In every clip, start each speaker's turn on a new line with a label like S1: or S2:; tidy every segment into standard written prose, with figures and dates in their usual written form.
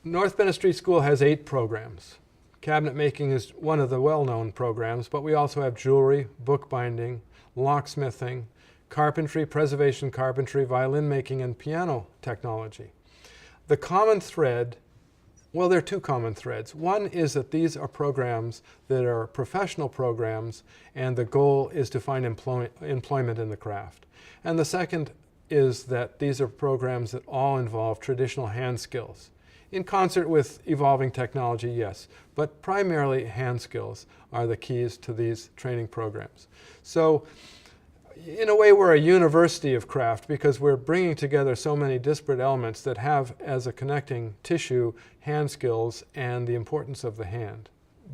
S1: North Bennett Street School has 8 programs. Cabinet making is one of the well-known programs, but we also have jewelry, bookbinding, locksmithing, carpentry, preservation carpentry, violin making, and piano technology. The common thread, well, there are 2 common threads. One is that these are programs that are professional programs, and the goal is to find employment in the craft. And the second is that these are programs that all involve traditional hand skills. In concert with evolving technology, yes, but primarily hand skills are the keys to these training programs. So in a way, we're a university of craft because we're bringing together so many disparate elements that have as a connecting tissue hand skills and the importance of the hand.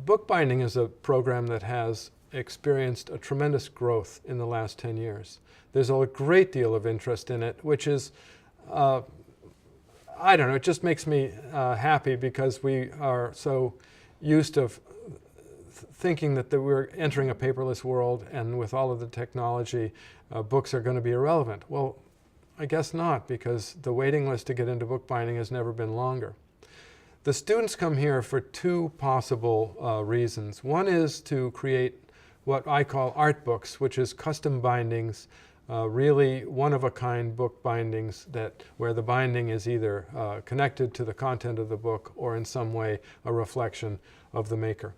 S1: Bookbinding is a program that has experienced a tremendous growth in the last 10 years. There's a great deal of interest in it, which is I don't know, it just makes me happy because we are so used to thinking that we're entering a paperless world, and with all of the technology, books are going to be irrelevant. Well, I guess not, because the waiting list to get into bookbinding has never been longer. The students come here for 2 possible reasons. One is to create what I call art books, which is custom bindings, really one-of-a-kind book bindings where the binding is either connected to the content of the book or in some way a reflection of the maker.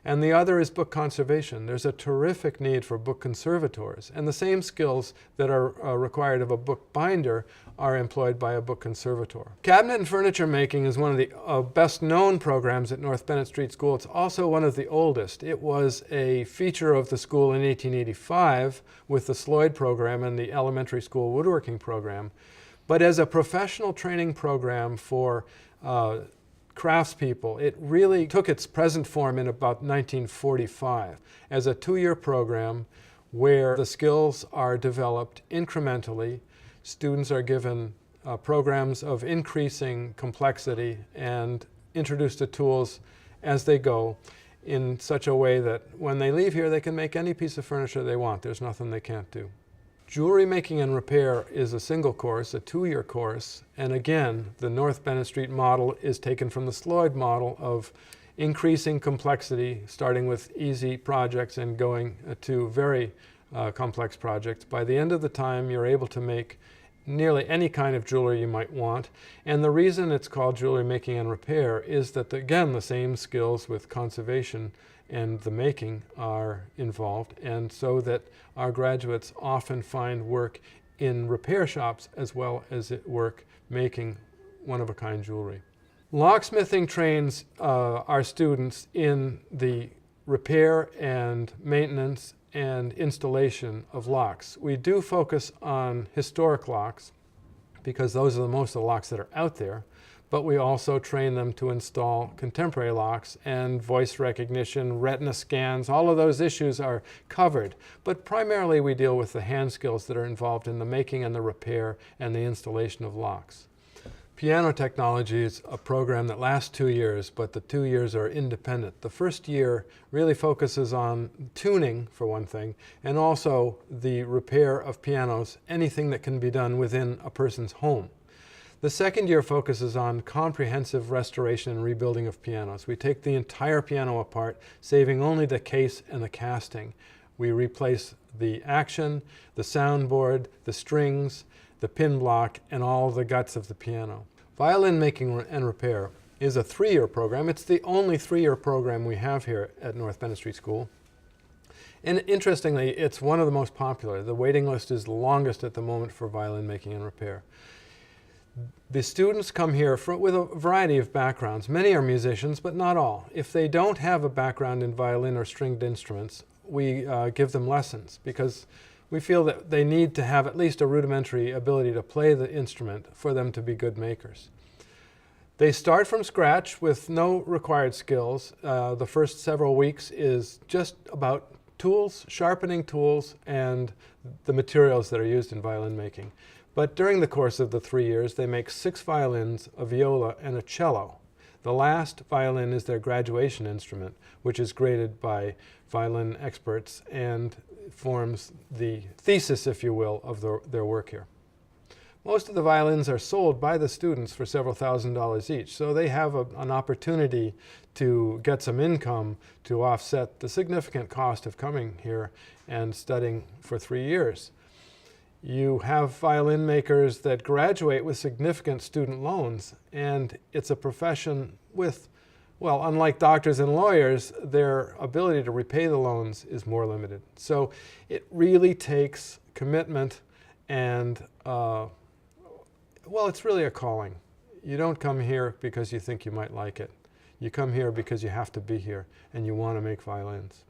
S1: And the other is book conservation. There's a terrific need for book conservators, and the same skills that are required of a book binder are employed by a book conservator. Cabinet and furniture making is one of the best-known programs at North Bennett Street School. It's also one of the oldest. It was a feature of the school in 1885 with the Sloyd program and the elementary school woodworking program. But as a professional training program for craftspeople, it really took its present form in about 1945 as a 2-year program where the skills are developed incrementally. Students are given programs of increasing complexity and introduced to tools as they go in such a way that when they leave here they can make any piece of furniture they want. There's nothing they can't do. Jewelry making and repair is a single course, a 2-year course, and again, the North Bennett Street model is taken from the Sloyd model of increasing complexity, starting with easy projects and going to very complex projects. By the end of the time, you're able to make nearly any kind of jewelry you might want, and the reason it's called jewelry making and repair is that, again, the same skills with conservation and the making are involved, and so that our graduates often find work in repair shops as well as at work making one-of-a-kind jewelry. Locksmithing trains our students in the repair and maintenance and installation of locks. We do focus on historic locks because those are most of the locks that are out there, but we also train them to install contemporary locks, and voice recognition, retina scans, all of those issues are covered. But primarily we deal with the hand skills that are involved in the making and the repair and the installation of locks. Piano technology is a program that lasts 2 years, but the 2 years are independent. The first year really focuses on tuning, for one thing, and also the repair of pianos, anything that can be done within a person's home. The second year focuses on comprehensive restoration and rebuilding of pianos. We take the entire piano apart, saving only the case and the casting. We replace the action, the soundboard, the strings, the pin block, and all the guts of the piano. Violin making and repair is a 3-year program. It's the only 3-year program we have here at North Bennett Street School. And interestingly, it's one of the most popular. The waiting list is the longest at the moment for violin making and repair. The students come here with a variety of backgrounds. Many are musicians, but not all. If they don't have a background in violin or stringed instruments, we give them lessons because we feel that they need to have at least a rudimentary ability to play the instrument for them to be good makers. They start from scratch with no required skills. The first several weeks is just about tools, sharpening tools, and the materials that are used in violin making. But during the course of the 3 years, they make 6 violins, a viola, and a cello. The last violin is their graduation instrument, which is graded by violin experts and forms the thesis, if you will, of their work here. Most of the violins are sold by the students for several $1,000s each, so they have an opportunity to get some income to offset the significant cost of coming here and studying for 3 years. You have violin makers that graduate with significant student loans, and it's a profession with, well, unlike doctors and lawyers, their ability to repay the loans is more limited. So it really takes commitment and, well, it's really a calling. You don't come here because you think you might like it. You come here because you have to be here and you want to make violins.